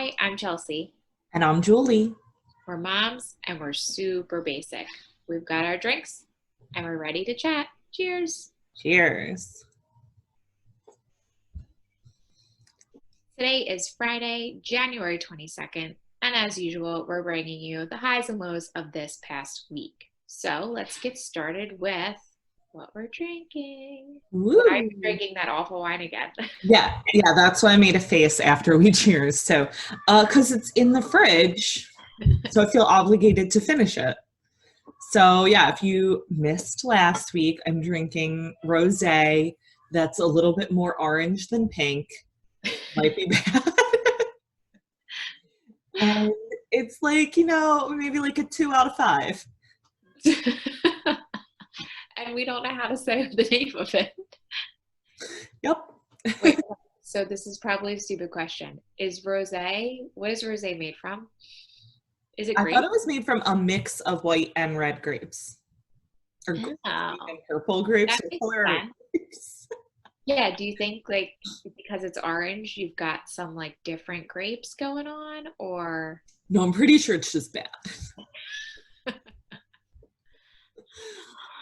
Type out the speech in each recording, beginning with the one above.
Hi, I'm Chelsea. And I'm Julie. We're moms and we're super basic. We've got our drinks and we're ready to chat. Cheers. Cheers. Today is Friday, January 22nd, and as usual, we're bringing you the highs and lows of this past week. So let's get started with what we're drinking. Why are you Woo. drinking that awful wine again? Yeah, that's why I made a face after we cheers. So, because it's in the fridge, so I feel obligated to finish it. So, yeah, if you missed last week, I'm drinking rosé that's a little bit more orange than pink. Might be bad. And it's like, maybe like a 2 out of 5. And we don't know how to say the name of it. Yep. Wait, so this is probably a stupid question. What is rosé made from? Is it I thought grape? it was made from a mix of white and red grapes, or green Oh, and purple grapes, that or makes color sense. grapes. Yeah, do you think like because it's orange, you've got some like different grapes going on or No, I'm pretty sure it's just bad.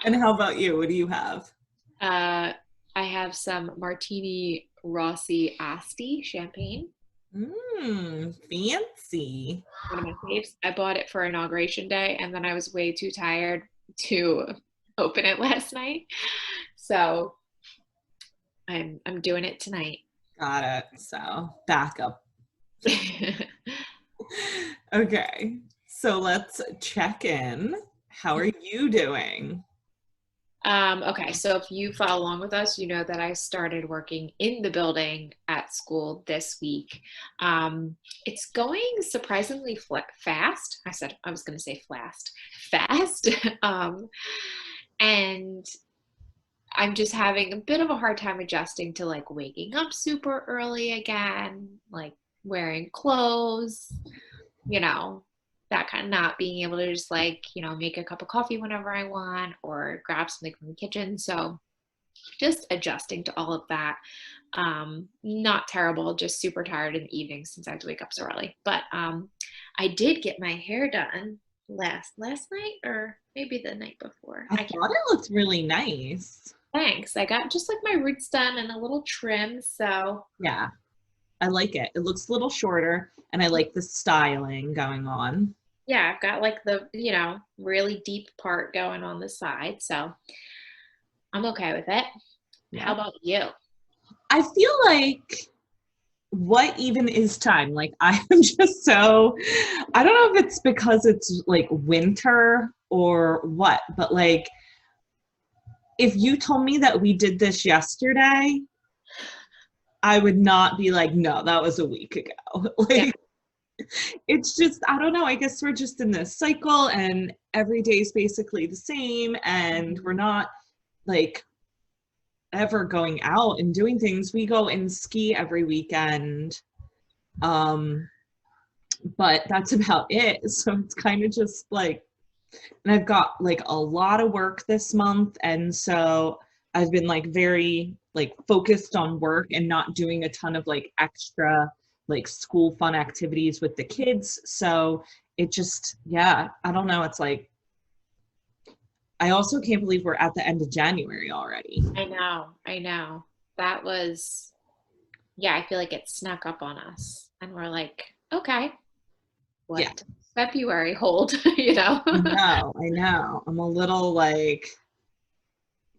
And how about you? What do you have? I have some Martini Rossi Asti champagne, Fancy. one of my faves. I bought it for inauguration day and then I was way too tired to open it last night. So I'm doing it tonight. Got it. So back up. Okay. So let's check in. How are you doing? Okay, so if you follow along with us, you know that I started working in the building at school this week. It's going surprisingly fast. I was going to say fast. And I'm just having a bit of a hard time adjusting to like waking up super early again, like wearing clothes, you know, that kind of not being able to just like, make a cup of coffee whenever I want or grab something from the kitchen. So just adjusting to all of that. Not terrible, just super tired in the evening since I have to wake up so early. But I did get my hair done last night or maybe the night before. I I can't thought it looked really nice. Thanks. I got just like my roots done and a little trim. So Yeah, I like it. It looks a little shorter, and I like the styling going on. yeah, I've got like the, really deep part going on the side. So I'm okay with it. How Yeah. about you? I feel like what even is time? Like I am just so I don't know if it's because it's like winter or what, but like if you told me that we did this yesterday, I would not be like, no, that was a week ago. Yeah. Like it's just I don't know. I guess we're just in this cycle and every day is basically the same and we're not like ever going out and doing things. We go and ski every weekend. Um but that's about it. So it's kind of just like, and I've got like a lot of work this month. And so I've been like very like focused on work and not doing a ton of like extra like school fun activities with the kids. So it just, yeah, I don't know. It's like, I also can't believe we're at the end of January already. I know. I know. That was, yeah, I feel like it snuck up on us. And we're like, okay, Yeah, what does February hold, you know? I know. I'm a little like,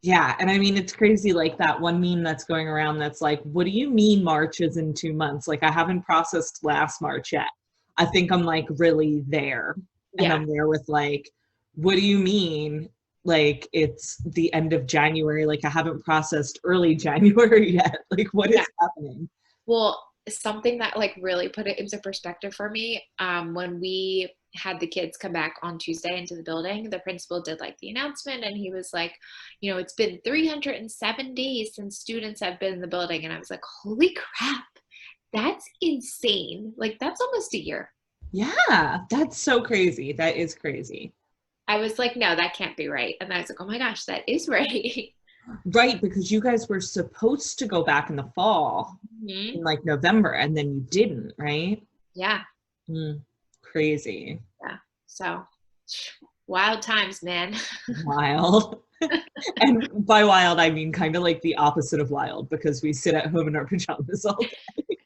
yeah, and I mean it's crazy like that one meme that's going around that's like, what do you mean March is in 2 months? Like I haven't processed last March yet. I think I'm like really there. And Yeah. I'm there with like, what do you mean? Like it's the end of January. Like I haven't processed early January yet. Like what Yeah. is happening? Well, something that like really put it into perspective for me, when we had the kids come back on Tuesday into the building, the principal did like the announcement and he was like, it's been 307 days since students have been in the building. And I was like, holy crap, that's insane. Like that's almost a year. Yeah, that's so crazy. That is crazy. I was like, no, that can't be right. And I was like, oh my gosh, that is right. Right, because you guys were supposed to go back in the fall Mhm. in like November and then you didn't, right? Yeah. Mm, crazy. Yeah. So wild times, man. Wild. And by wild, I mean kind of like the opposite of wild because we sit at home in our pajamas all day.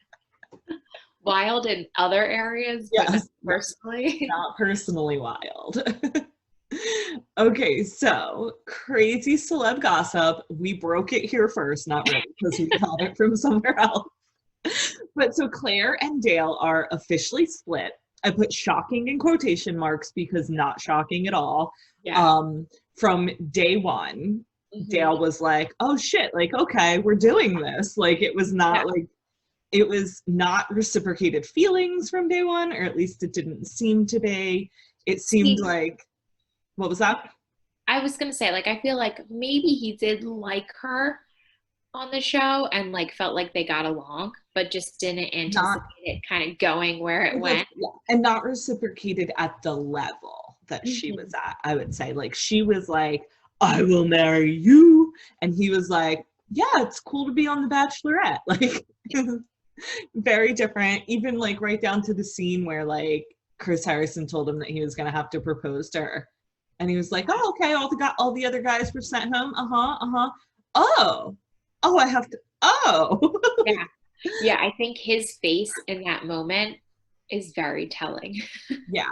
Wild in other areas, but not Yes, yes, personally. not personally wild. Okay, so crazy celeb gossip. We broke it here first, not really, because we got it from somewhere else. But so Claire and Dale are officially split. I put shocking in quotation marks because not shocking at all. Yeah. Um, from day one, Hmm. Dale was like, oh shit, like, okay, we're doing this. Like, Yeah. it was not reciprocated feelings from day one, or at least it didn't seem to be. It seemed See, like, what was that? I was gonna say, like, I feel like maybe he did like her on the show and like felt like they got along, but just didn't Not anticipate it kind of going where it like, went. yeah, and not reciprocated at the level that she was Hmm. at. I would say, like, she was like, I will marry you, and he was like, yeah, it's cool to be on The Bachelorette. Like, very different. Even like right down to the scene where like Chris Harrison told him that he was gonna have to propose to her, and he was like, oh, okay, all the other guys were sent home. Oh, oh, I have to. Oh, Yeah. Yeah, I think his face in that moment is very telling. yeah.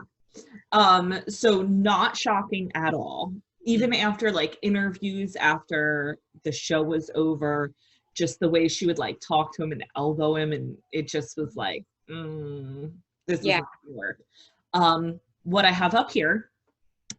So not shocking at all. Even after like interviews after the show was over, just the way she would like talk to him and elbow him, and it just was like, this Yeah. isn't gonna work. What I have up here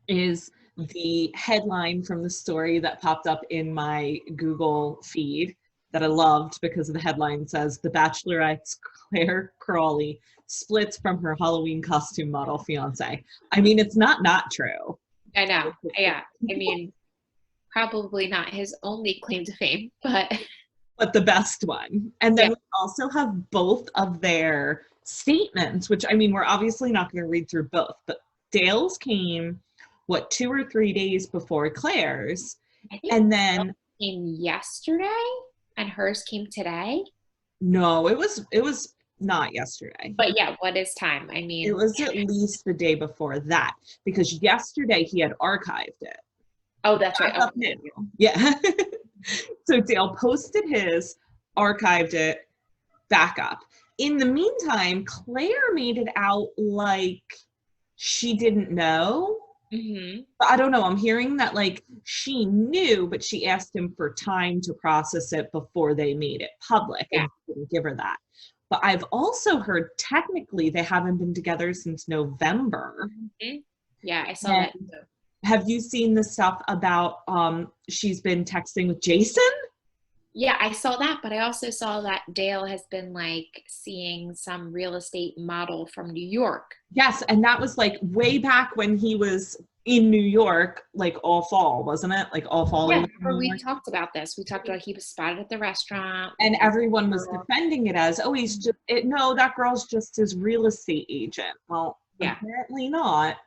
is the headline from the story that popped up in my Google feed that I loved because the headline says The Bachelorette's Claire Crawley splits from her Halloween costume model fiance. I mean, it's not true. I know. Yeah. I mean, probably not his only claim to fame, but But the best one. And then yeah. we also have both of their statements, which I mean, we're obviously not going to read through both, but Dale's came, what, 2 or 3 days before Claire's. I think And Dale then came yesterday and hers came today. no, it was not yesterday. But yeah, what is time? I It mean, was at least the day before that because yesterday he had archived it. oh, that's right. Back up now. Okay. Yeah. So Dale posted his, archived it, back up. In the meantime, Claire made it out like she didn't know. Hmm. But I don't know. I'm hearing that like she knew, but she asked him for time to process it before they made it public, and Yeah. he didn't give her that. But I've also heard technically they haven't been together since November. Hmm. Yeah, I saw And that too. have you seen the stuff about she's been texting with Jason? Yeah, I saw that, but I also saw that Dale has been like seeing some real estate model from New York. Yes, and that was like way back when he was in New York, like all fall, wasn't it? Like all fall he Yeah, was in remember New we York. talked about this. We talked about he was spotted at the restaurant with And this everyone was girl. defending it as, oh, he's just no, that girl's just his real estate agent. Well, Yeah. apparently not.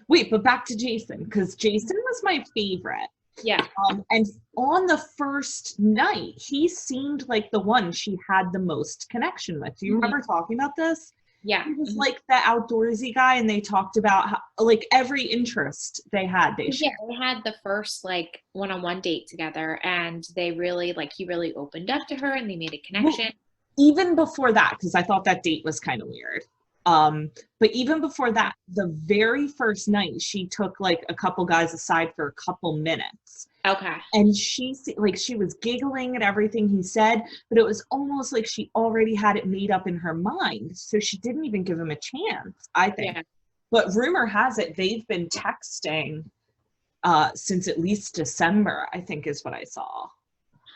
Wait, but back to Jason, because Jason was my favorite. Yeah. And on the first night, he seemed like the one she had the most connection with. Do you Mhm. remember talking about this? Yeah. He was Mhm. like the outdoorsy guy, and they talked about how, like every interest they had, they Yeah, shared. they had the first like one-on-one date together and they really like he really opened up to her and they made a Well, connection. even before that, because I thought that date was kind of weird. But even before that, the very first night, she took like a couple guys aside for a couple minutes. Okay. And she was giggling at everything he said, but it was almost like she already had it made up in her mind. So she didn't even give him a chance, I think. Yeah. But rumor has it they've been texting since at least December, I think is what I saw.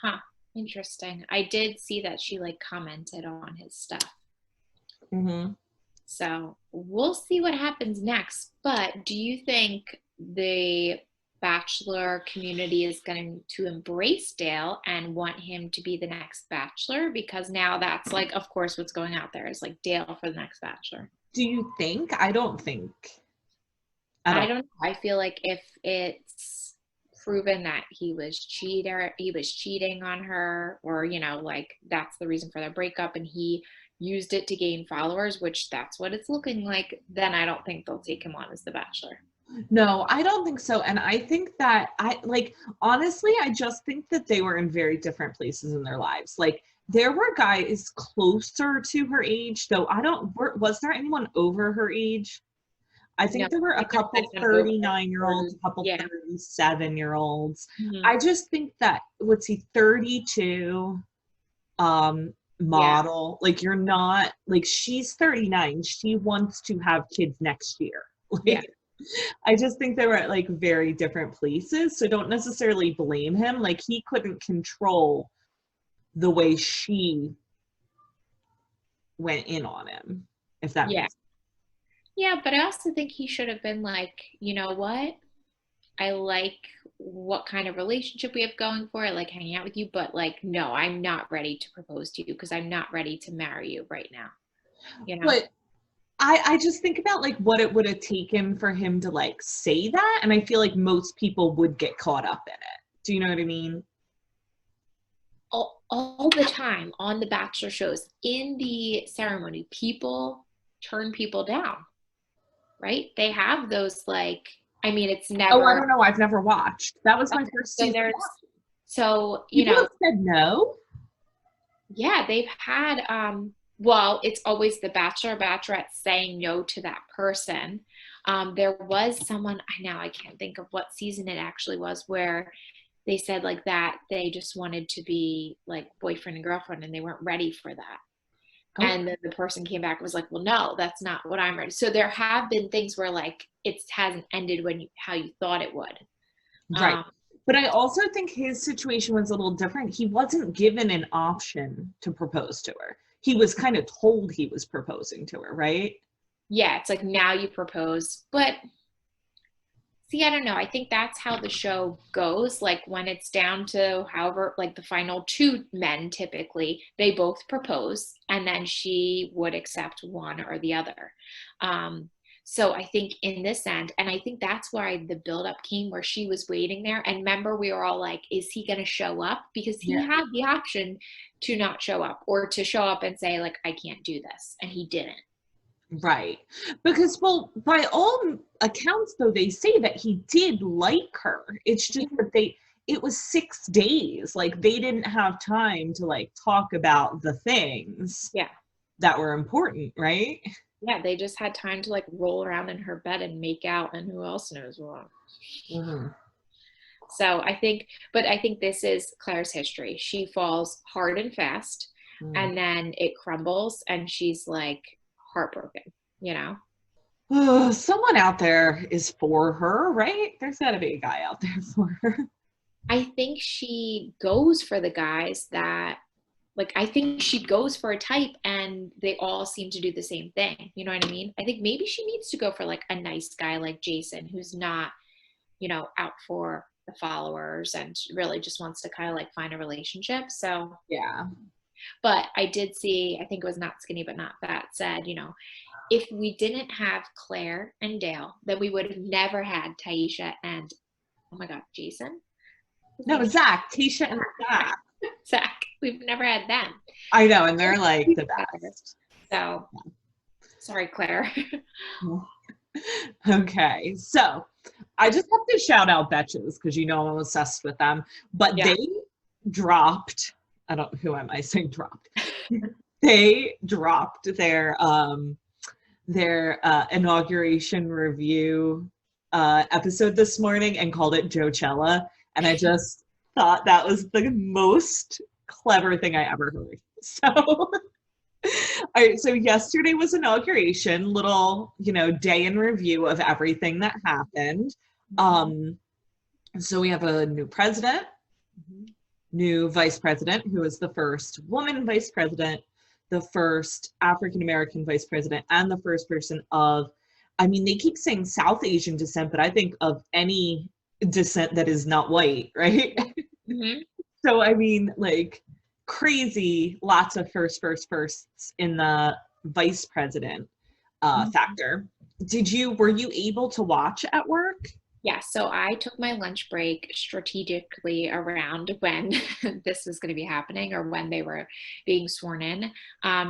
Huh. Interesting. I did see that she like commented on his stuff. Mm-hmm. So we'll see what happens next. But do you think the Bachelor community is going to embrace Dale and want him to be the next Bachelor? Because now that's like, of course, what's going out there is like Dale for the next Bachelor. Do you think? I don't think. I I don't. don't know. I feel like if it's proven that he was cheating on her, or like that's the reason for their breakup, and he used it to gain followers, which that's what it's looking like, then I don't think they'll take him on as the Bachelor. No, I don't think so. And I think that honestly, I just think that they were in very different places in their lives. Like there were guys closer to her age, though was there anyone over her age? I No, think there were a couple over 39-year-olds, a couple yeah. 37-year-olds. Mm-hmm. I just think that, what's he, 32, model, like you're not, like she's 39, she wants to have kids next year. Yeah. Like, I just think they were at like very different places, so don't necessarily blame him. Like he couldn't control the way she went in on him, if that Yeah. makes sense. Yeah, but I also think he should have been like, you know what? I like what kind of relationship we have going for. I like hanging out with you, but like, no, I'm not ready to propose to you because I'm not ready to marry you right now. You know? But I just think about like what it would have taken for him to like say that, and I feel like most people would get caught up in it. Do you know what I mean? All the time on the Bachelor shows, in the ceremony, people turn people down, right? They have those like, I mean, it's Oh, I never don't know. I've never watched. That was my first so season. there's so you People know have said no. yeah, they've had well, it's always the Bachelor or Bachelorette saying no to that person. There was someone, I can't think of what season it actually was, where they said like that they just wanted to be like boyfriend and girlfriend and they weren't ready for that. Oh, And then the person came back and was like, well, no, that's not what I'm ready. So there have been things where like it hasn't ended how you thought it would. right. Um, But I also think his situation was a little different. He wasn't given an option to propose to her. He was kind of told he was proposing to her, right? yeah, it's like now you propose. But see, I don't know. I think that's how the show goes. Like when it's down to however, like the final two men typically, they both propose and then she would accept one or the other. Um, so I think in this end, and I think that's why the buildup came where she was waiting there. And remember, we were all like, is he going to show up? Because he Yeah. had the option to not show up or to show up and say, like, I can't do this. And he didn't. Right. Because, well, by all accounts, though, they say that he did like her. It's just that it was 6 days. Like, they didn't have time to, like, talk about the things Yeah. that were important, right? Yeah, they just had time to like roll around in her bed and make out, and who else knows what. Mm-hmm. So I think this is Claire's history. She falls hard and fast, and then it crumbles, and she's like heartbroken, you know? Someone out there is for her, right? There's got to be a guy out there for her. I think she goes for the guys that, like, I think she goes for a type and they all seem to do the same thing. You know what I mean? I think maybe she needs to go for like a nice guy like Jason who's not, out for the followers and really just wants to kind of like find a relationship. So, Yeah. but I did see, I think it was Not Skinny But Not Fat said, if we didn't have Claire and Dale, then we would have never had Taisha and, oh my God, Jason? No, Zach, Tasha, and Zach. Zach. We've never had them. I know, and they're like the best. So, sorry, Claire. Okay, so I just have to shout out Betches because I'm obsessed with them. But Yeah. they dropped, who am I saying dropped? They dropped their inauguration review episode this morning and called it Joechella. And I just thought that was the most clever thing I ever heard. So, so yesterday was inauguration, little, day in review of everything that happened. So we have a new president, new vice president, who is the first woman vice president, the first African-American vice president, and the first person of, they keep saying South Asian descent, but I think of any descent that is not white, right? Mm-hmm. So, like crazy, lots of firsts in the vice president factor. Were you able to watch at work? Yeah, so I took my lunch break strategically around when this was going to be happening or when they were being sworn in.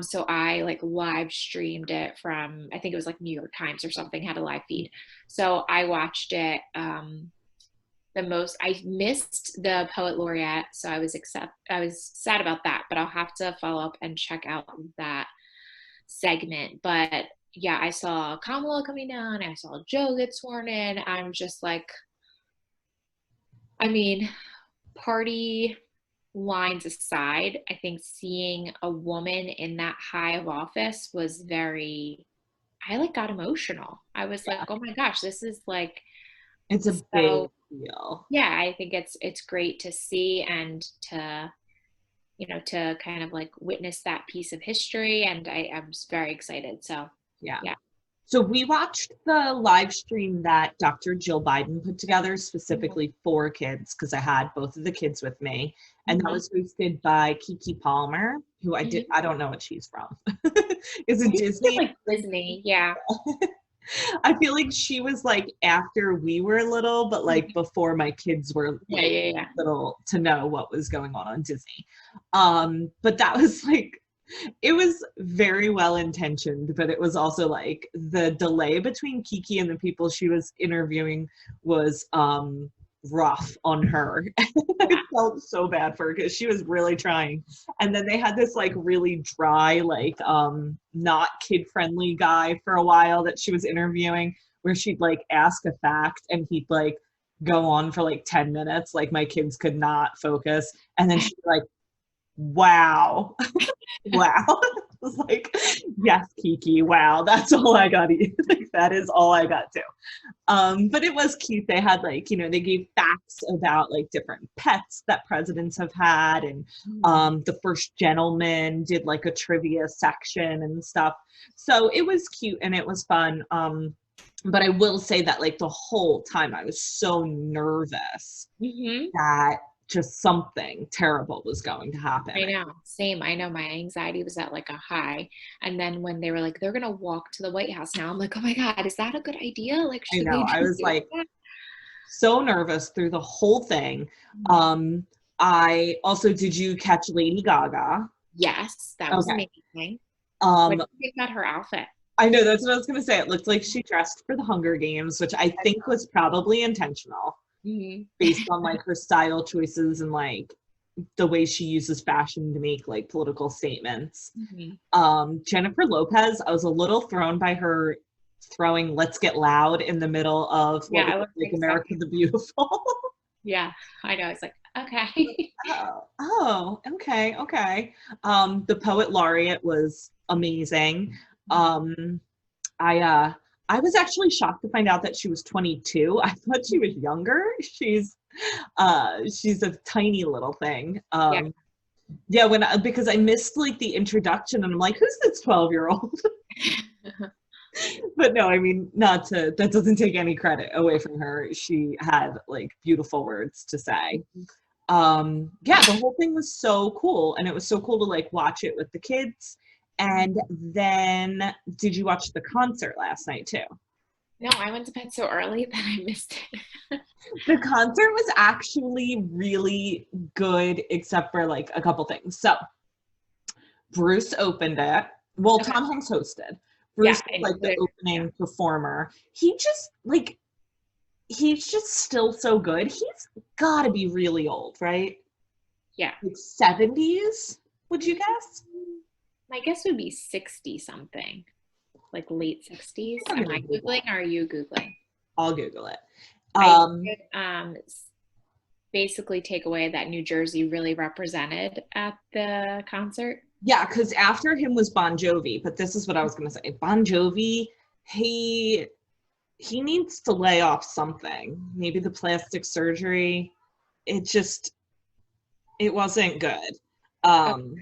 So I like live streamed it from, I think it was like New York Times or something, had a live feed. So I watched it. I missed the poet laureate, so I was sad about that, but I'll have to follow up and check out that segment. But yeah, I saw Kamala coming down. I saw Joe get sworn in. I'm just like, I mean, party lines aside, I think seeing a woman in that high of office was I like got emotional. I was like, oh my gosh, this is like It's a big so, deal. yeah, I think it's great to see and to, to kind of like witness that piece of history. And I'm just very excited. So, Yeah. yeah. So we watched the live stream that Dr. Jill Biden put together Mhm. specifically for kids because I had both of the kids with me. And that Mhm. was hosted by Kiki Palmer, who Mhm. I don't know what she's from. Is I it think it's Disney? like Disney. Yeah. I feel like she was like after we were little, but like Mhm. before my kids were Yeah. like Yeah. Yeah. little to know what was going on Disney. But that was like it was very well intentioned, but it was also like the delay between Kiki and the people she was interviewing was rough on her. I Yeah. felt so bad for her because she was really trying. And then they had this like really dry, like not kid friendly guy for a while that she was interviewing where she'd like ask a fact and he'd like go on for like 10 minutes. Like my kids could not focus. And then she'd be like, wow. Wow. I was like, yes, Kiki, wow, that's all I got to eat. Like, that is all I got to. But it was cute. They had like, they gave facts about like different pets that presidents have had. And Mhm. the first gentleman did like a trivia section and stuff. So it was cute and it was fun. But I will say that like the whole time I was so nervous Mhm. that just something terrible was going to happen. I know. Same. I know my anxiety was at like a high. And then when they were like, they're gonna walk to the White House now, I'm like, oh my God, is that a good idea? Like, I should know. we I be was doing like that? so nervous through the whole thing. Mhm. Um, I also, did you catch Lady Gaga? Yes, that was Okay. amazing. What Um, do you think about her outfit? I know that's what I was gonna say. It looked like she dressed for the Hunger Games, which I think was probably intentional Mhm. based on like her style choices and like the way she uses fashion to make like political statements. Mhm. Jennifer Lopez, I was a little thrown by her throwing Let's Get Loud in the middle of Yeah, what was I it, wasn't like America expecting. the Beautiful. Yeah, I know. It's like, okay. Okay, okay. The poet laureate was amazing. Mhm. Um, I was actually shocked to find out that she was 22. I thought she was younger. She's a tiny little thing. Yeah. Yeah, because I missed like the introduction and I'm like, who's this 12-year-old? But no, I mean, not to that doesn't take any credit away from her. She had like beautiful words to say. Yeah, the whole thing was so cool and it was so cool to like watch it with the kids. And then did you watch the concert last night too? No, I went to bed so early that I missed it. The concert was actually really good except for like a couple things. So Bruce opened it. Well, Okay. Tom Hanks hosted. Yeah, Bruce was and like the yeah. opening performer. He's just still so good. He's got to be really old, right? Yeah. Like 70s, would you guess? My guess would be 60 something, like late 60s. I'm Am gonna I Googling Google. or are you Googling? I'll Google it. I Um, did basically take away that New Jersey really represented at the concert. yeah, because after him was Bon Jovi, but this is what I was gonna say. Bon Jovi, he he needs to lay off something. Maybe the plastic surgery. It just it wasn't good. Okay, Um,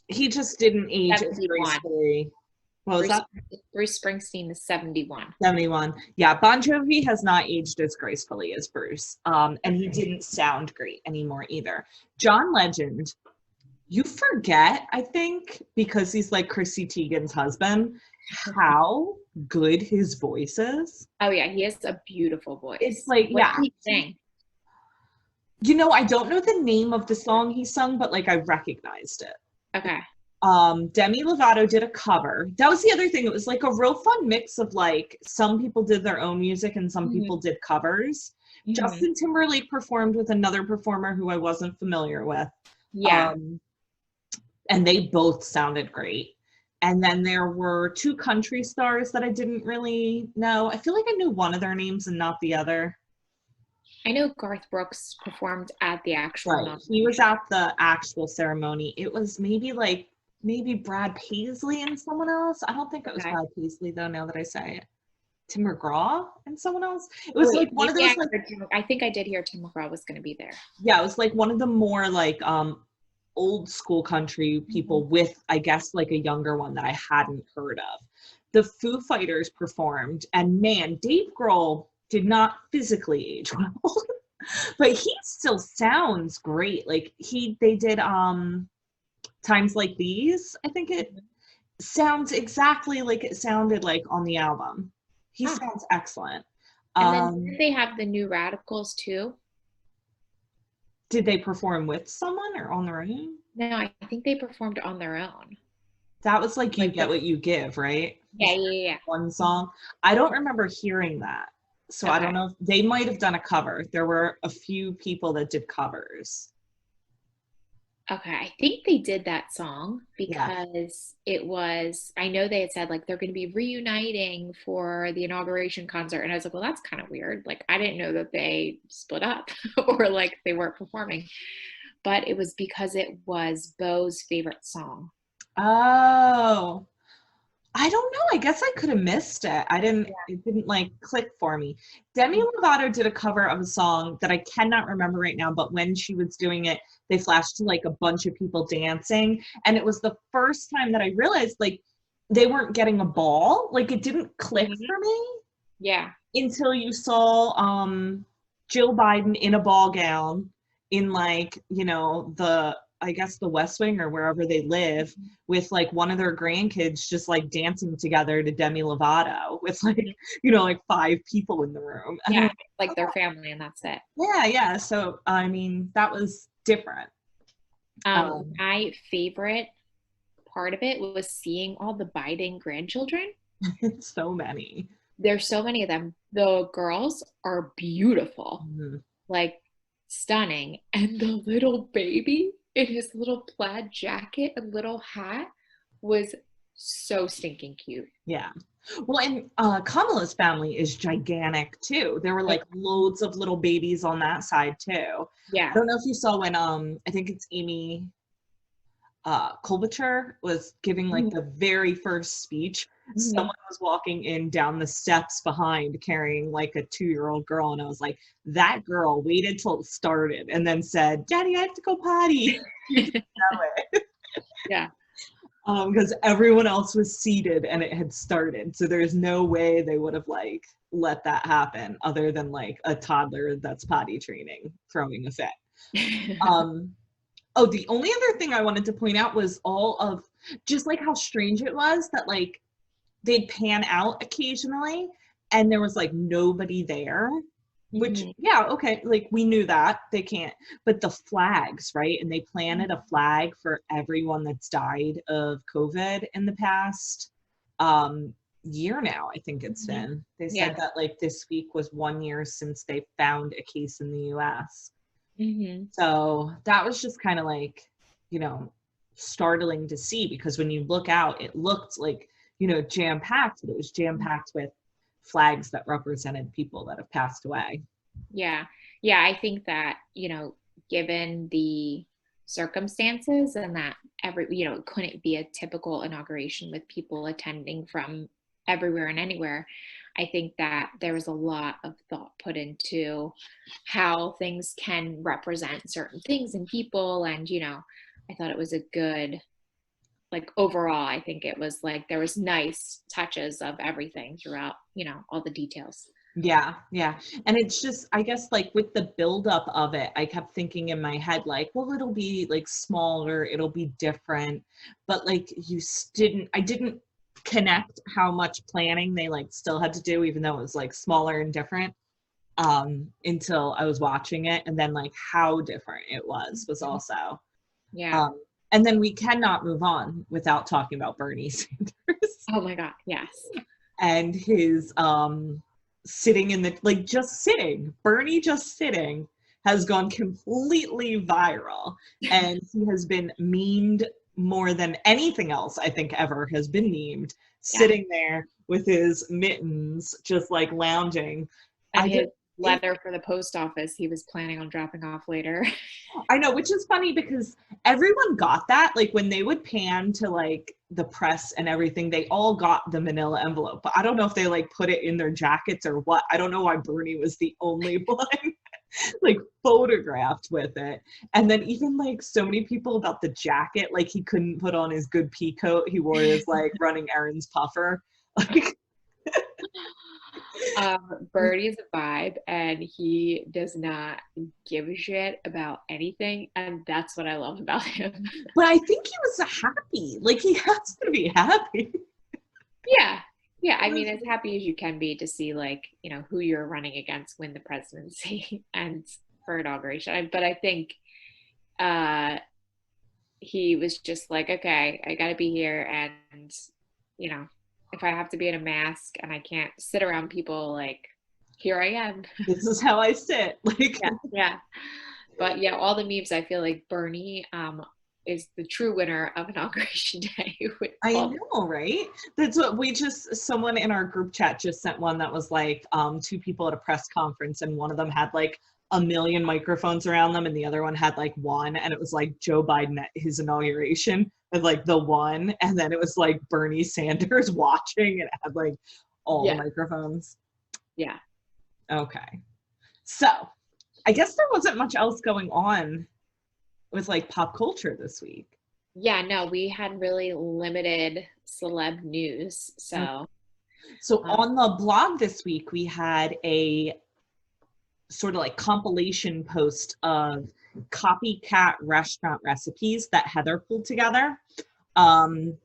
he just didn't age as 71. gracefully. What was Bruce that? Bruce Springsteen is 71. 71. Yeah, Bon Jovi has not aged as gracefully as Bruce. And he didn't sound great anymore either. John Legend, you forget, I think, because he's like Chrissy Teigen's husband, how good his voice is. Oh yeah, he has a beautiful It's voice. like, What yeah, did he sing? I don't know the name of the song he sung, but like I recognized it. Okay. Demi Lovato did a cover. That was the other thing. It was like a real fun mix of like some people did their own music and some Hmm. people did covers. Hmm. Justin Timberlake performed with another performer who I wasn't familiar with. Yeah. Um, and they both sounded great. And then there were two country stars that I didn't really know. I feel like I knew one of their names and not the other. I know Garth Brooks performed at the actual Right. He was inauguration. at the actual ceremony. It was maybe Brad Paisley and someone else. I don't think it was Okay. Brad Paisley though, now that I say it. Tim McGraw and someone else. It Oh was like wait, one maybe of those like, I think I did hear Tim McGraw was going to be there. yeah, it was like one of the more like old school country Mhm. people with, I guess, like a younger one that I hadn't heard of. The Foo Fighters performed, and man, Dave Grohl did not physically age well. But he still sounds great. Like they did Times Like These. I think it sounds exactly like it sounded like on the album. He Huh. sounds excellent. And then did Um, they have the New Radicals too? did they perform with someone or on their own? No, I think they performed on their own. That was like You Like Get the What You Give, right? yeah, Was yeah, yeah. one Yeah. song. I don't remember hearing that. So I don't Okay. know if they might have done a cover. There were a few people that did covers. Okay, I think they did that song Yeah. because it was, I know they had said like they're going to be reuniting for the inauguration concert. And I was like, well, that's kind of weird. Like, I didn't know that they split up or like they weren't performing, but it was because it was Bo's favorite song. Oh. I don't know. I guess I could have missed it. Yeah. It didn't like click for me. Demi Lovato did a cover of a song that I cannot remember right now, but when she was doing it, they flashed to like a bunch of people dancing. And it was the first time that I realized like they weren't getting a ball. Like it didn't click Mhm. for me Yeah. until you saw Jill Biden in a ball gown in like, the I guess the West Wing or wherever they live with like one of their grandkids just like dancing together to Demi Lovato with like, Mhm. like five people in the room. And I'm Yeah. like, Like their family, and that's it. yeah, yeah. So I mean, that was different. Um, My favorite part of it was seeing all the Biden grandchildren. so many. There's so many of them. The girls are beautiful, Mhm. like stunning. And the little baby in his little plaid jacket and little hat was so stinking cute. Yeah. Well, and Kamala's family is gigantic too. There were Oh, like loads of little babies on that side too. I yeah. don't know if you saw when I think it's Amy Klobuchar was giving like Mhm. the very first speech. Mhm. Someone was walking in down the steps behind carrying like a 2-year-old girl, and I was like, that girl waited till it started and then said, "Daddy, I have to go potty." You didn't know it. Yeah. Because everyone else was seated and it had started. So there's no way they would have like let that happen other than like a toddler that's potty training throwing a fit. Um, oh, the only other thing I wanted to point out was all of just like how strange it was that like they'd pan out occasionally and there was like nobody there, which Mhm. yeah, okay, like we knew that they can't, but the flags, right? And they planted a flag for everyone that's died of COVID in the past um year now. I think it's Mhm. been, they said Yeah. that like this week was 1 year since they found a case in the US. Mhm. So that was just kind of like, you know, startling to see because when you look out, it looked like, jam packed, but it was jam packed with flags that represented people that have passed away. Yeah. Yeah, I think that, given the circumstances and that it couldn't be a typical inauguration with people attending from everywhere and anywhere. I think that there was a lot of thought put into how things can represent certain things and people. And, I thought it was a good, like overall, I think it was like there was nice touches of everything throughout, all the details. Yeah, yeah. And it's just, I guess, like with the buildup of it, I kept thinking in my head, like, well, it'll be like smaller, it'll be different. But like, I didn't connect how much planning they like still had to do, even though it was like smaller and different, until I was watching it. And then like how different it was also. Yeah. And then we cannot move on without talking about Bernie Sanders Oh my God. Yes. and his sitting in the, like, just sitting. Bernie just sitting has gone completely viral, and he has been memed more than anything else I think ever has been memed, Yeah. sitting there with his mittens, just like lounging. And I his just, letter for the post office he was planning on dropping off later. I know, which is funny because everyone got that. Like when they would pan to like the press and everything, they all got the manila envelope. But I don't know if they like put it in their jackets or what. I don't know why Bernie was the only one like photographed with it. And then even like so many people about the jacket, like he couldn't put on his good pea coat. He wore his like running errands puffer. Like Birdie's a vibe and he does not give a shit about anything. And that's what I love about him. but I think he was happy. Like he has to be happy. Yeah. Yeah. I mean, as happy as you can be to see, like, who you're running against win the presidency and for inauguration. But I think he was just like, okay, I got to be here. And, if I have to be in a mask and I can't sit around people, like, here I am. This is how I sit. Like Yeah. Yeah. But yeah, all the memes, I feel like Bernie is the true winner of inauguration day. With I all know, right? That's what we just, someone in our group chat just sent one that was like two people at a press conference, and one of them had like a million microphones around them and the other one had like one, and it was like Joe Biden at his inauguration with like the one, and then it was like Bernie Sanders watching and it had like all the Yeah. microphones. Yeah. Okay. So I guess there wasn't much else going on with like pop culture this week. Yeah, no, we had really limited celeb news. So Um, on the blog this week, we had a sort of like compilation post of copycat restaurant recipes that Heather pulled together. And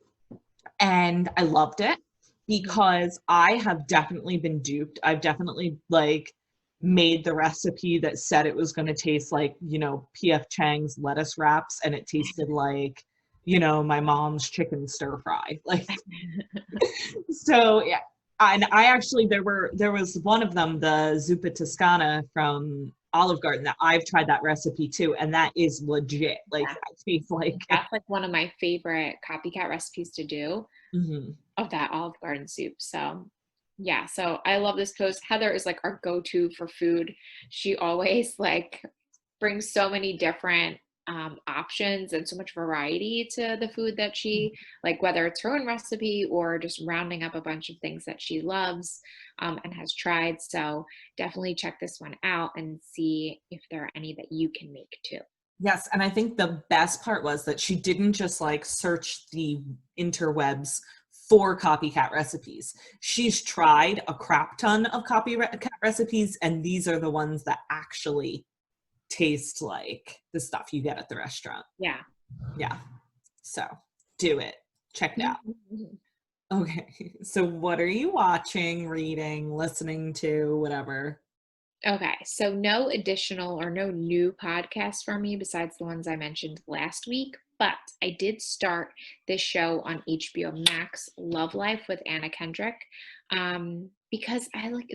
I loved it because I have definitely been duped. I've definitely like made the recipe that said it was going to taste like, PF Chang's lettuce wraps, and it tasted like, my mom's chicken stir fry. Like, so yeah. And I actually, there was one of them, the zuppa toscana from Olive Garden, that I've tried that recipe too, and that is legit. Like, yeah, that tastes like that's like one of my favorite copycat recipes to do mm-hmm. of that Olive Garden soup. So yeah, so I love this post. Heather is like our go-to for food. She always like brings so many different options and so much variety to the food that she like, whether it's her own recipe or just rounding up a bunch of things that she loves and has tried. So definitely check this one out and see if there are any that you can make too. Yes, and I think the best part was that she didn't just like search the interwebs for copycat recipes. She's tried a crap ton of copycat recipes, and these are the ones that actually taste like the stuff you get at the restaurant. Yeah. Yeah. So do it. Check it out. Okay. So what are you watching, reading, listening to, whatever? Okay, so no additional or no new podcasts for me besides the ones I mentioned last week, but I did start this show on HBO Max, Love Life with Anna Kendrick, because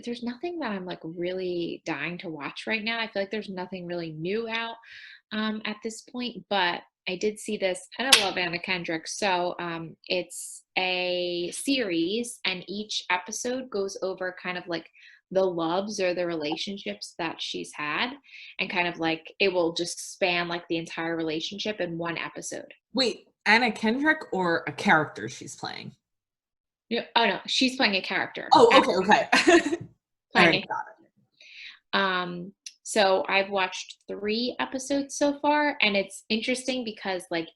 there's nothing that I'm like really dying to watch right now. I feel like there's nothing really new out at this point, but I did see this and I love Anna Kendrick. So it's a series, and each episode goes over kind of like the loves or the relationships that she's had, and kind of like it will just span like the entire relationship in one episode. Wait, Anna Kendrick or a character she's playing? Yeah. Oh no, she's playing a character. Oh, okay. All Playing right, a got So I've watched 3 episodes so far, and it's interesting because like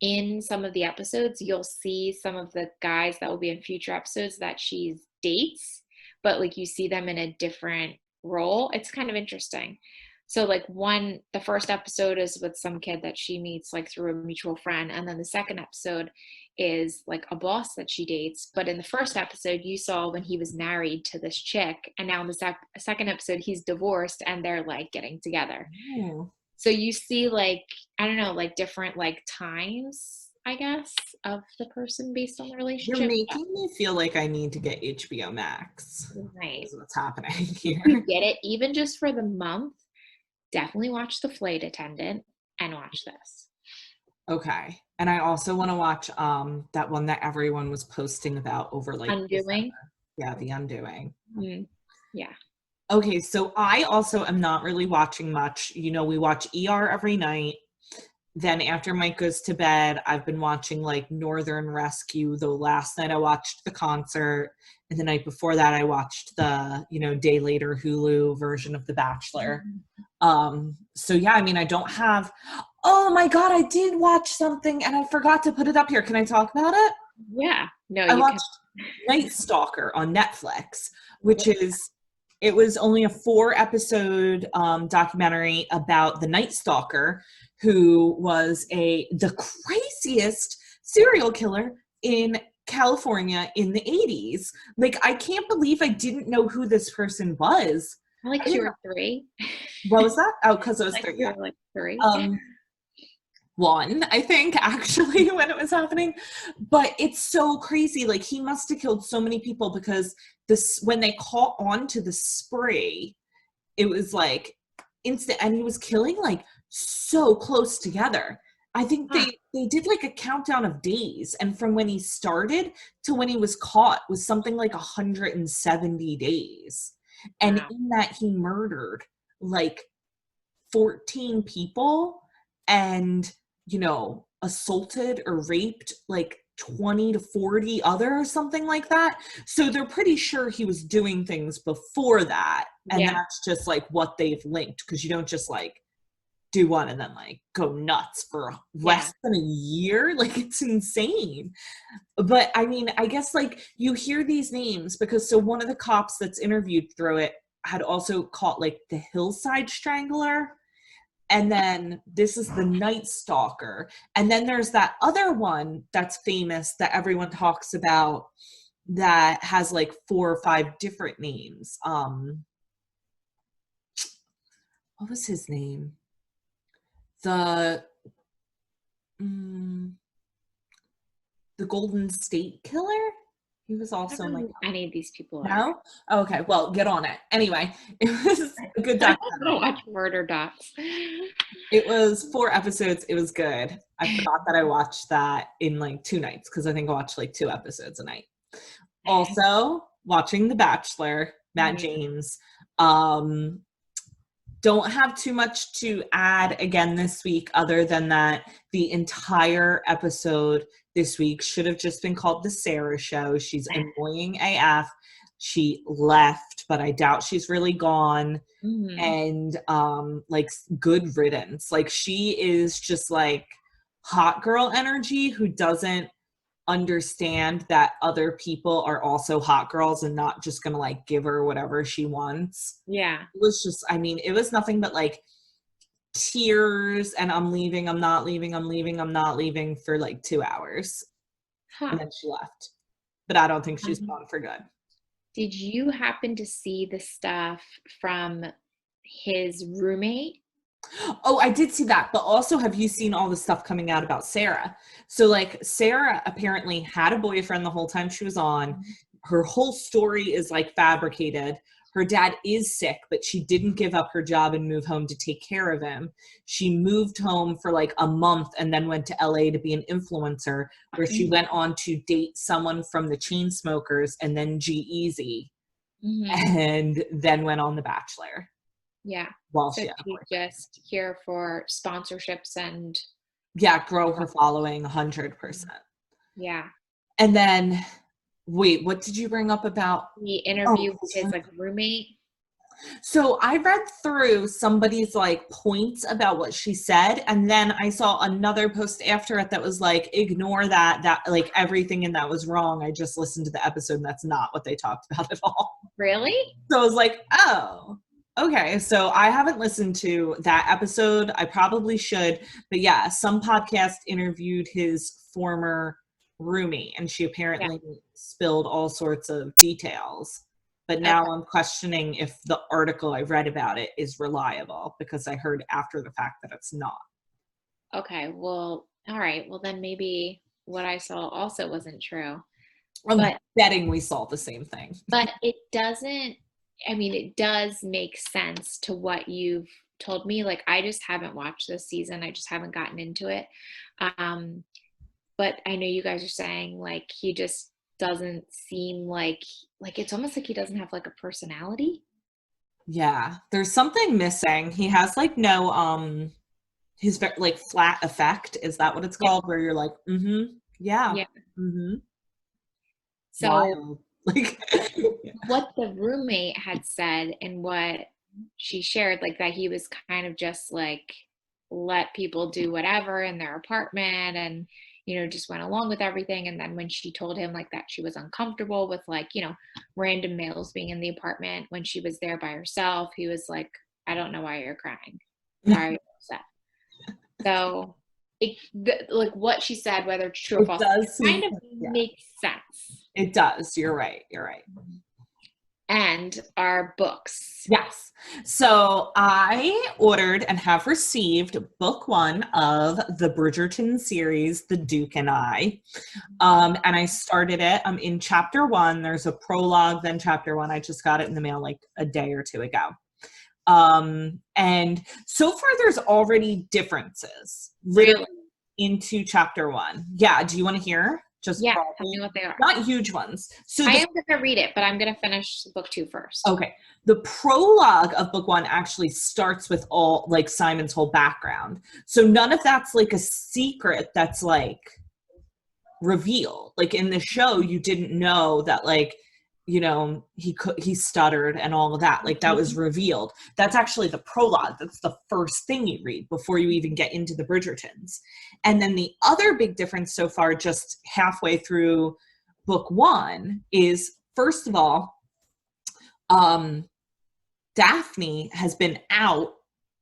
in some of the episodes, you'll see some of the guys that will be in future episodes that she dates, but like you see them in a different role. It's kind of interesting. So like the first episode is with some kid that she meets like through a mutual friend, and then the second episode is like a boss that she dates. But in the first episode, you saw when he was married to this chick, and now in the second episode, he's divorced and they're like getting together. Oh. So you see like, I don't know, like different like times, I guess, of the person based on the You're relationship. making me feel like I need to get HBO Max. Right. Is what's happening here. If you get it, even just for the month, definitely watch The Flight Attendant and watch this. Okay. And I also want to watch that one that everyone was posting about over like Undoing. Yeah, The Undoing. Yeah. Okay, so I also am not really watching much. You know, we watch ER every night. Then after Mike goes to bed, I've been watching like Northern Rescue, though last night I watched the concert, and the night before that I watched the, day later Hulu version of The Bachelor. So yeah, I mean, I don't have, oh my God, I did watch something and I forgot to put it up here. Can I talk about it? Yeah. No, I you watched Night Stalker on Netflix, which it was only a 4-episode documentary about the Night Stalker, who was the craziest serial killer in California in the 80s. Like, I can't believe I didn't know who this person was. I like 2 or 3. What was that? Oh, because it was 3. Yeah. Like 3. 1, I think, actually, when it was happening. But it's so crazy. Like, he must have killed so many people because when they caught on to the spree, it was like instant, and he was killing like so close together. I think they did like a countdown of days, and from when he started to when he was caught was something like 170 days. And in that, he murdered like 14 people and, assaulted or raped like 20 to 40 others, something like that. So they're pretty sure he was doing things before that. And that's just like what they've linked, because you don't just like do one and then like go nuts for less than a year. Like, it's insane. But I mean, I guess like you hear these names because one of the cops that's interviewed through it had also caught like the Hillside Strangler. And then this is the Night Stalker. And then there's that other one that's famous that everyone talks about that has like 4 or 5 different names. What was his name? The Golden State Killer? He was also like any of these people. No? Okay, well, get on it. Anyway, it was a good documentary. I watch murder docs. It was 4 episodes. It was good. I forgot that I watched that in like 2 nights, because I think I watched like 2 episodes a night. Also, watching The Bachelor, Matt James. Don't have too much to add again this week, other than that the entire episode this week should have just been called The Sarah Show. She's annoying AF. She left, but I doubt she's really gone. And like, good riddance. Like, she is just like hot girl energy who doesn't understand that other people are also hot girls and not just gonna like give her whatever she wants. Yeah. It was just, I mean, it was nothing but like tears and I'm leaving, I'm not leaving, I'm leaving, I'm not leaving for like 2 hours. And then she left. But I don't think she's gone for good. Did you happen to see the stuff from his roommate? Oh, I did see that. But also, have you seen all the stuff coming out about Sarah? So like, Sarah apparently had a boyfriend the whole time she was on. Her whole story is like fabricated. Her dad is sick, but she didn't give up her job and move home to take care of him. She moved home for like a month and then went to LA to be an influencer, where she went on to date someone from the Chainsmokers and then G-Eazy, and then went on The Bachelor. Yeah. While so she she's just here for sponsorships and grow her following 100%. Yeah. And then, wait, what did you bring up about the interview with his like roommate? So I read through somebody's like points about what she said, and then I saw another post after it that was like, ignore that like everything in that was wrong. I just listened to the episode and that's not what they talked about at all. Really? So I was like, oh, okay. So I haven't listened to that episode. I probably should. But yeah, some podcast interviewed his former roommate, and she Yeah. apparently spilled all sorts of details. But now Okay. I'm questioning if the article I read about it is reliable, because I heard after the fact that it's not. Okay. Well, all right. Well, then maybe what I saw also wasn't true. I'm But betting we saw the same thing. it doesn't, I mean, it does make sense to what you've told me. Like, I just haven't watched this season. I just haven't gotten into it. Um, but I know you guys are saying like he just doesn't seem like it's almost like he doesn't have like a personality. Yeah, there's something missing. He has like no his like flat effect, is that what it's Yeah. called, where you're like, mm-hmm, yeah, Yeah. mm-hmm, So wild. Like what the roommate had said and what she shared, like that he was kind of just like let people do whatever in their apartment and just went along with everything. And then when she told him like that she was uncomfortable with like random males being in the apartment when she was there by herself, he was like, I don't know why you're crying, why are you upset? So like what she said, whether it's true or it false, does seem, kind of yeah, makes sense. it does. You're right. You're right. And our books. Yes. So I ordered and have received book one of the Bridgerton series, The Duke and I. And I started it. I'm in chapter one. There's a prologue, then chapter one. I just got it in the mail like a day or two ago. And so far there's already differences Really? into chapter one. Yeah. Do you want to hear? Just Yeah, tell me probably what they are. not huge ones. So I the am going to read it, but I'm going to finish book two first. Okay. The prologue of book one actually starts with all like Simon's whole background. So none of that's like a secret that's like revealed. Like in the show, you didn't know that like, he stuttered and all of that. Like that was revealed. That's actually the prologue. That's the first thing you read before you even get into the Bridgertons. And then the other big difference so far, just halfway through book one, is first of all, Daphne has been out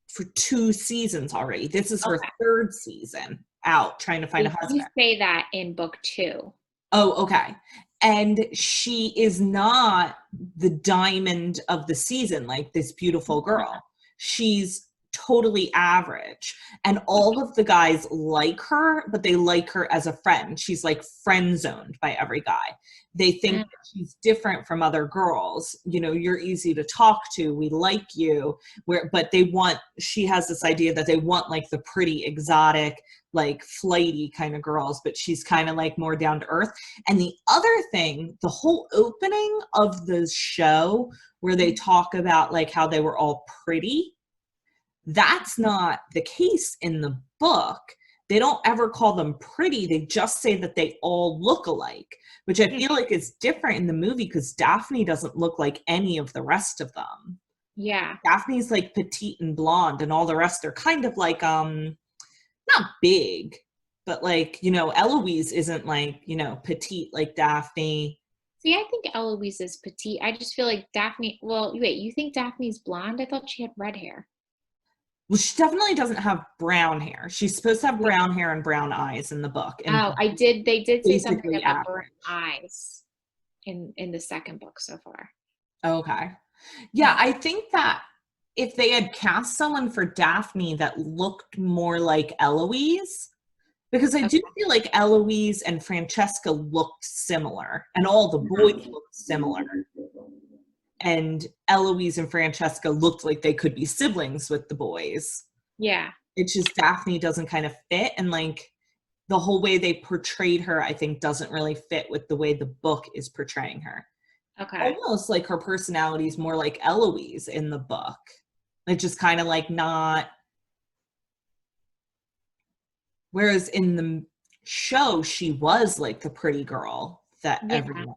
for 2 seasons already. This is her Okay. third season out trying to find a They do husband. say that in book two. Oh, okay. And she is not the diamond of the season, like this beautiful girl. She's totally average. And all of the guys like her, but they like her as a friend. She's like friend zoned by every guy. They think Mm. that she's different from other girls. You're easy to talk to. We like you. But she has this idea that they want like the pretty, exotic, like flighty kind of girls, but she's kind of like more down to earth. And the other thing, the whole opening of the show where they talk about like how they were all pretty, that's not the case in the book. They don't ever call them pretty. They just say that they all look alike, which I feel like is different in the movie because Daphne doesn't look like any of the rest of them. Yeah. Daphne's like petite and blonde, and all the rest are kind of like not big, but like, Eloise isn't like, petite like Daphne. See, I think Eloise is petite. I just feel like Daphne. Well, wait, you think Daphne's blonde? I thought she had red hair. Well, she definitely doesn't have brown hair. She's supposed to have brown hair and brown eyes in the book. And Oh, I did. They did say something basically about brown average. eyes in the second book so far. Okay. Yeah, I think that if they had cast someone for Daphne that looked more like Eloise, because I do feel like Eloise and Francesca looked similar, and all the boys looked similar. And Eloise and Francesca looked like they could be siblings with the boys. Yeah. It's just Daphne doesn't kind of fit, and like the whole way they portrayed her, I think, doesn't really fit with the way the book is portraying her. Okay. Almost like her personality is more like Eloise in the book. Like just kind of like not. Whereas in the show, she was like the pretty girl that Yeah. everyone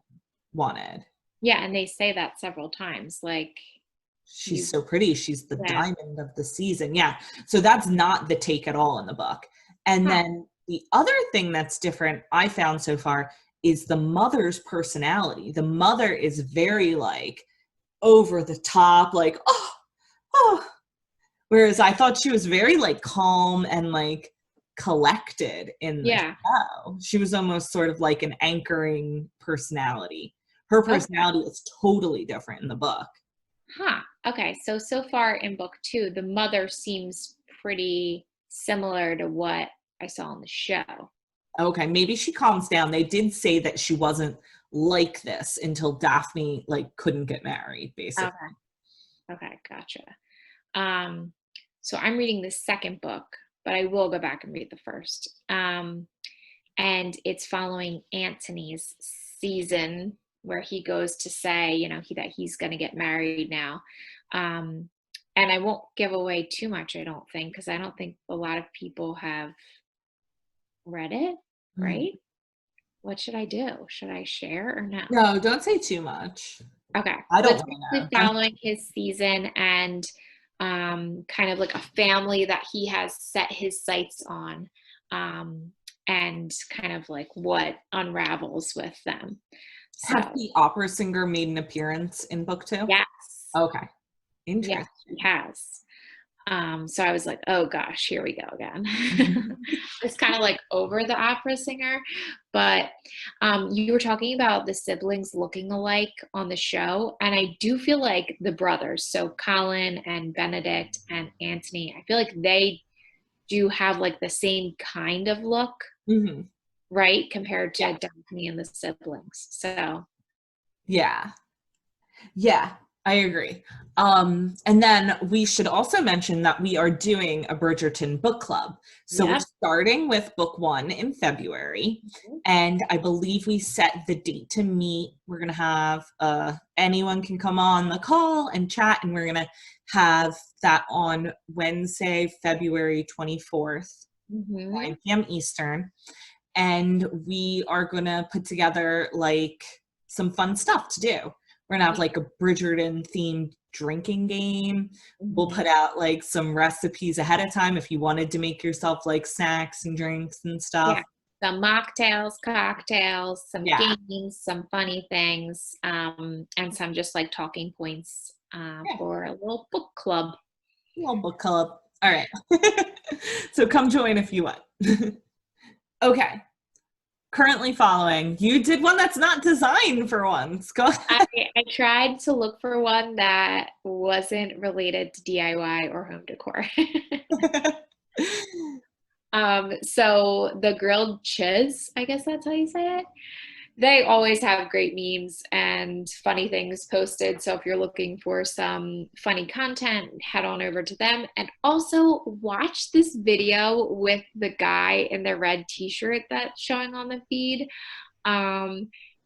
wanted. Yeah, and they say that several times. Like She's so pretty. She's the yeah. diamond of the season. Yeah. So that's not the take at all in the book. And then the other thing that's different I found so far is the mother's personality. The mother is very like over the top, like, oh. Whereas I thought she was very like calm and like collected in the Yeah. show. She was almost sort of like an anchoring personality. Her Okay. personality is totally different in the book. Huh. Okay. So far in book two, the mother seems pretty similar to what I saw in the show. Okay, maybe she calms down. They did say that she wasn't like this until Daphne like couldn't get married, basically. Okay. Okay. Gotcha. Um, so I'm reading the second book, but I will go back and read the first. And it's following Antony's season where he goes to say, that he's going to get married now. Um, and I won't give away too much, I don't think, because I don't think a lot of people have read it, Mhm. right? What should I do? Should I share or no? No, don't say too much. Okay. I So don't it's want basically to know. following his season and kind of like a family that he has set his sights on, um, and kind of like what unravels with them. Has So, the opera singer made an appearance in book two? yes, Okay, yes, interesting. he has. So I was like, oh gosh, here we go again. It's kind of like over the opera singer, but you were talking about the siblings looking alike on the show, and I do feel like the brothers, so Colin and Benedict and Anthony, I feel like they do have like the same kind of look, Hmm. right, compared Yeah, to Daphne and the siblings. So yeah. Yeah, I agree. And then we should also mention that we are doing a Bridgerton book club. So we're yep. starting with book one in February. And I believe we set the date to meet. We're going to have anyone can come on the call and chat. And we're going to have that on Wednesday, February 24th, Mm-hmm. 9 p.m. Eastern. And we are going to put together like some fun stuff to do. We're gonna have like a Bridgerton themed drinking game. We'll Mm-hmm. put out like some recipes ahead of time if you wanted to make yourself like snacks and drinks and Yeah. stuff. Some mocktails, cocktails, some Yeah. games, some funny things, and some just like talking points Yeah. for a little book club. Little book club. All right. So come join if you want. Okay. Currently following. You did one that's not designed for once. Go I, I tried to look for one that wasn't related to DIY or home decor. ahead. So the grilled chiz, I guess that's how you say it. They always have great memes and funny things posted. So if you're looking for some funny content, head on over to them. And also watch this video with the guy in the red t-shirt that's showing on the feed.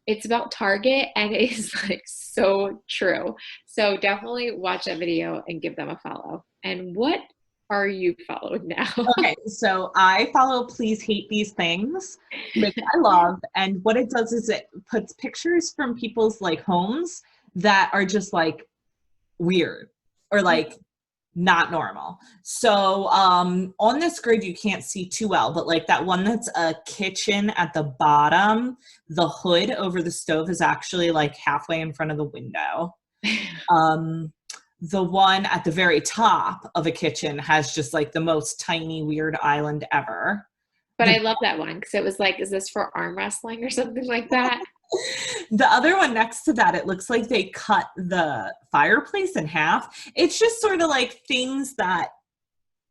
It's about Target and it is like so true. So definitely watch that video and give them a follow. And what are you following now? Okay, so I follow Please Hate These Things, which I love. And what it does is it puts pictures from people's like homes that are just like weird or like not normal. So on this grid you can't see too well, but like that one that's a kitchen at the bottom, the hood over the stove is actually like halfway in front of the window. The one at the very top of a kitchen has just like the most tiny weird island ever. But The I love that one because it was like, is this for arm wrestling or something like that? the other one next to that, it looks like they cut the fireplace in half. It's just sort of like things that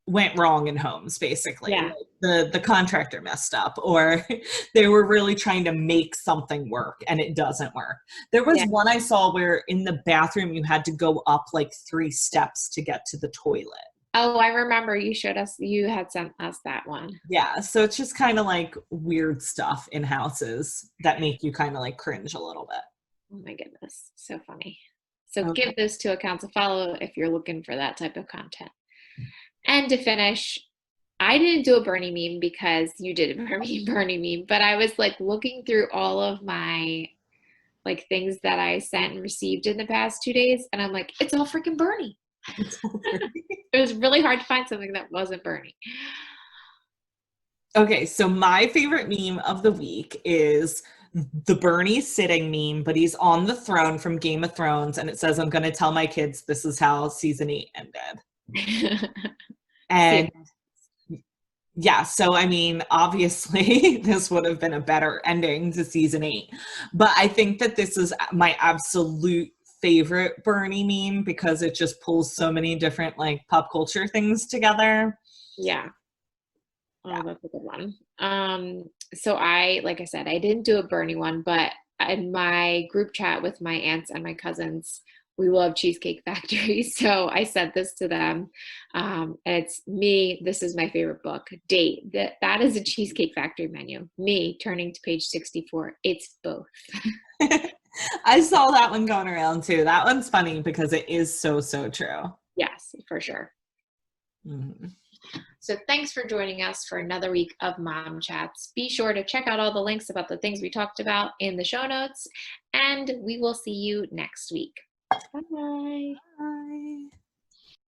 went wrong in homes, basically. Yeah. Like the contractor messed up, or they were really trying to make something work and it doesn't work. There was Yeah. one I saw where in the bathroom you had to go up like 3 steps to get to the toilet. Oh, I remember you had sent us that one. Yeah, so it's just kind of like weird stuff in houses that make you kind of like cringe a little bit. Oh my goodness. So funny. So Okay. give those two accounts a follow if you're looking for that type of content. And to finish, I didn't do a Bernie meme because you did a Bernie meme, but I was like looking through all of my like things that I sent and received in the past 2 days, and I'm like, it's all freaking Bernie. It was really hard to find something that wasn't Bernie. Okay, so my favorite meme of the week is the Bernie sitting meme, but he's on the throne from Game of Thrones, and it says, "I'm going to tell my kids this is how season 8 ended." See, And Yeah, so I mean, obviously, this would have been a better ending to season 8. But I think that this is my absolute favorite Bernie meme because it just pulls so many different like pop culture things together. Yeah. Yeah. Oh, that's a good one. So like I said, I didn't do a Bernie one, but in my group chat with my aunts and my cousins, we love Cheesecake Factory. So I sent this to them. And it's me, this is my favorite book. Date. That is a Cheesecake Factory menu. Me turning to page 64. It's both. I saw that one going around too. That one's funny because it is so, so true. Yes, for sure. Mhm. So thanks for joining us for another week of Mom Chats. Be sure to check out all the links about the things we talked about in the show notes, and we will see you next week. Bye. Bye.